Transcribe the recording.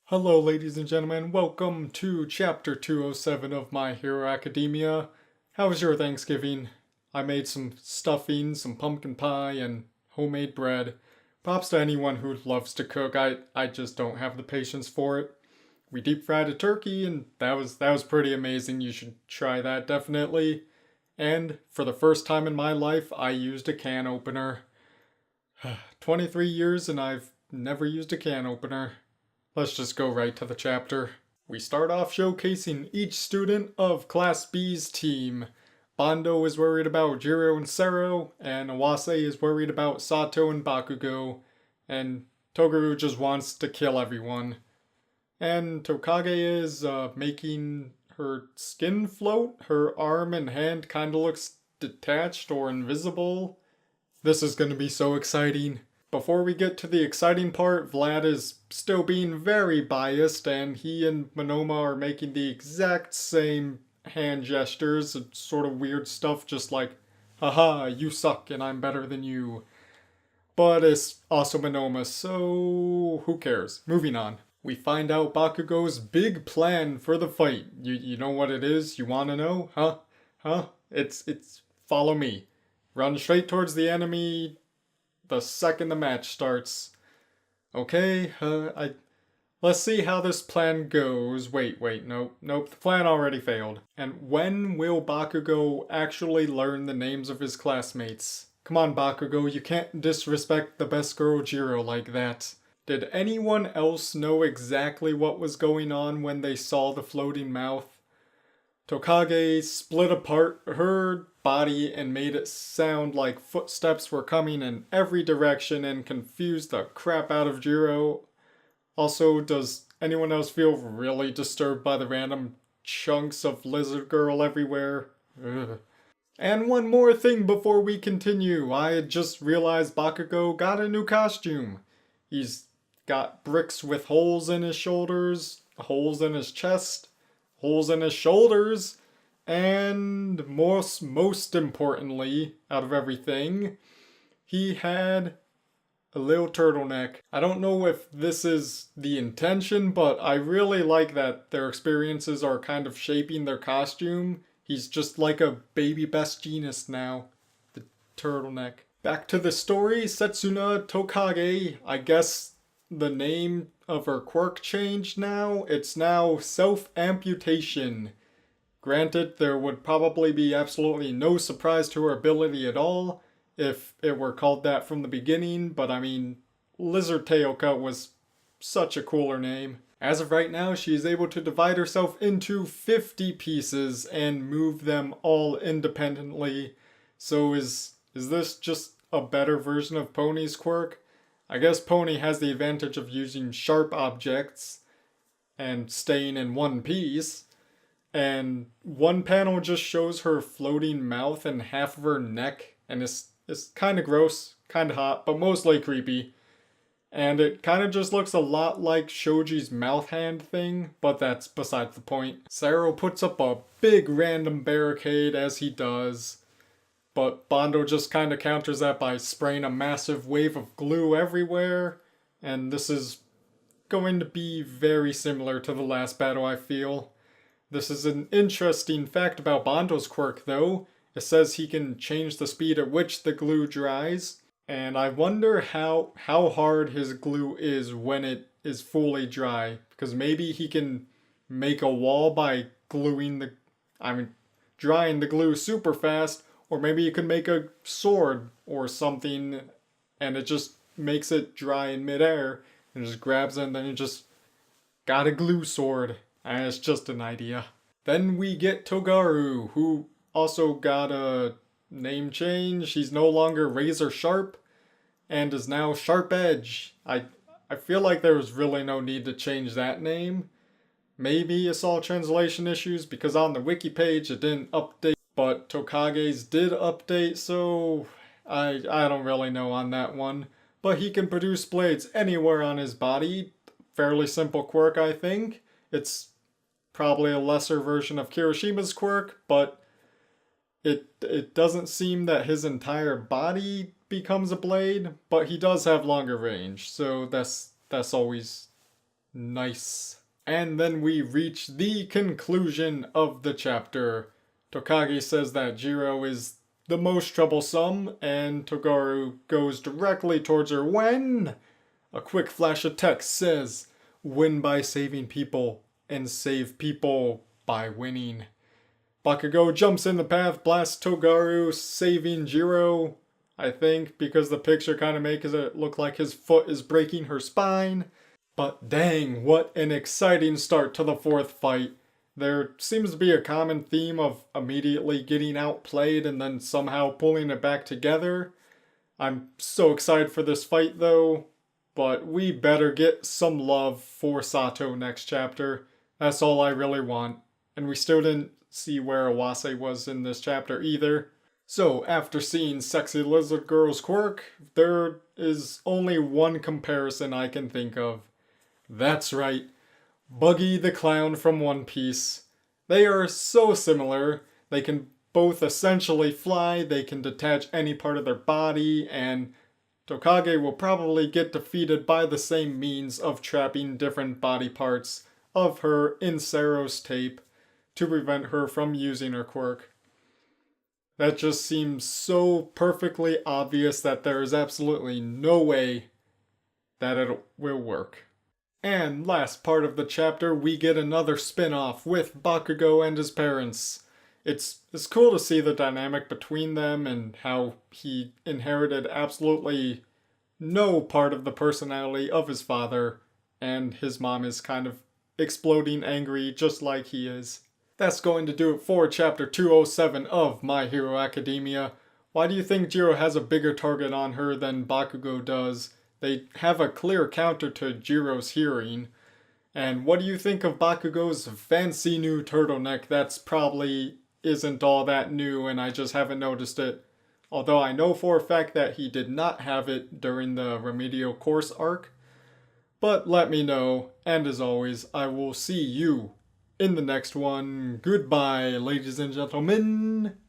Hello, ladies and gentlemen. Welcome to Chapter 207 of My Hero Academia. How was your Thanksgiving? I made some stuffing, some pumpkin pie, and homemade bread. Props to anyone who loves to cook. I just don't have the patience for it. We deep fried a turkey, and that was pretty amazing. You should try that definitely. And for the first time in my life, I used a can opener. 23 years and I've never used a can opener. Let's just go right to the chapter. We start off showcasing each student of Class B's team. Bando is worried about Jiro and Sero, and Awase is worried about Sato and Bakugo, and Togaru just wants to kill everyone. And Tokage is making her skin float. Her arm and hand kind of looks detached or invisible. This is going to be so exciting. Before we get to the exciting part, Vlad is still being very biased, and he and Monoma are making the exact same hand gestures and sort of weird stuff, just like, haha, you suck and I'm better than you. But it's also Monoma, so who cares? Moving on. We find out Bakugo's big plan for the fight. You know what it is? You want to know? Huh? It's follow me. Run straight towards the enemy the second the match starts. Okay, let's see how this plan goes. Wait, nope, the plan already failed. And when will Bakugo actually learn the names of his classmates? Come on, Bakugo, you can't disrespect the best girl Jiro like that. Did anyone else know exactly what was going on when they saw the floating mouth? Tokage split apart her body and made it sound like footsteps were coming in every direction and confused the crap out of Jiro. Also, does anyone else feel really disturbed by the random chunks of lizard girl everywhere? Ugh. And one more thing before we continue. I had just realized Bakugo got a new costume. He's got bricks with holes in his shoulders, holes in his chest, holes in his shoulders, and most importantly, out of everything, he had a little turtleneck. I don't know if this is the intention, but I really like that their experiences are kind of shaping their costume. He's just like a baby best genius now. The turtleneck. Back to the story, Setsuna Tokage, I guess the name of her quirk changed now. It's now self-amputation. Granted, there would probably be absolutely no surprise to her ability at all if it were called that from the beginning, but I mean, Lizard Tail Cut was such a cooler name. As of right now, she is able to divide herself into 50 pieces and move them all independently. So is this just a better version of Pony's quirk? I guess Pony has the advantage of using sharp objects and staying in one piece. And one panel just shows her floating mouth and half of her neck, and it's kind of gross, kind of hot, but mostly creepy. And it kind of just looks a lot like Shoji's mouth hand thing, but that's besides the point. Sero puts up a big random barricade as he does, but Bando just kind of counters that by spraying a massive wave of glue everywhere, and this is going to be very similar to the last battle, I feel. This is an interesting fact about Bando's quirk, though. It says he can change the speed at which the glue dries, and I wonder how hard his glue is when it is fully dry, because maybe he can make a wall by drying the glue super fast, or maybe you could make a sword or something, and it just makes it dry in midair, and just grabs it, and then you just got a glue sword. And it's just an idea. Then we get Togaru, who also got a name change. He's no longer Razor Sharp and is now Sharp Edge. I feel like there was really no need to change that name. Maybe it's all translation issues because on the wiki page it didn't update, but Tokage's did update, so I don't really know on that one. But he can produce blades anywhere on his body. Fairly simple quirk, I think. It's probably a lesser version of Kirishima's quirk, but it doesn't seem that his entire body becomes a blade, but he does have longer range, so that's always Nice. And then we reach the conclusion of the chapter. Tokage says that Jiro is the most troublesome, and Togaru goes directly towards her when a quick flash of text says, "Win by saving people, and save people by winning." Bakugo jumps in the path, blasts Togaru, saving Jiro, I think, because the picture kind of makes it look like his foot is breaking her spine. But dang, what an exciting start to the fourth fight. There seems to be a common theme of immediately getting outplayed and then somehow pulling it back together. I'm so excited for this fight though, but we better get some love for Sato next chapter. That's all I really want. And we still didn't see where Awase was in this chapter either. So after seeing Sexy Lizard Girl's quirk, there is only one comparison I can think of. That's right, Buggy the Clown from One Piece. They are so similar. They can both essentially fly, they can detach any part of their body, and Tokage will probably get defeated by the same means of trapping different body parts of her in Sero's tape to prevent her from using her quirk. That just seems so perfectly obvious that there is absolutely no way that it will work. And last part of the chapter, we get another spin-off with Bakugo and his parents. It's cool to see the dynamic between them and how he inherited absolutely no part of the personality of his father, and his mom is kind of exploding angry just like he is. That's going to do it for chapter 207 of My Hero Academia. Why do you think Jiro has a bigger target on her than Bakugo does? They have a clear counter to Jiro's hearing. And what do you think of Bakugo's fancy new turtleneck that's probably isn't all that new and I just haven't noticed it? Although I know for a fact that he did not have it during the remedial course arc. But let me know, and as always, I will see you in the next one. Goodbye, ladies and gentlemen.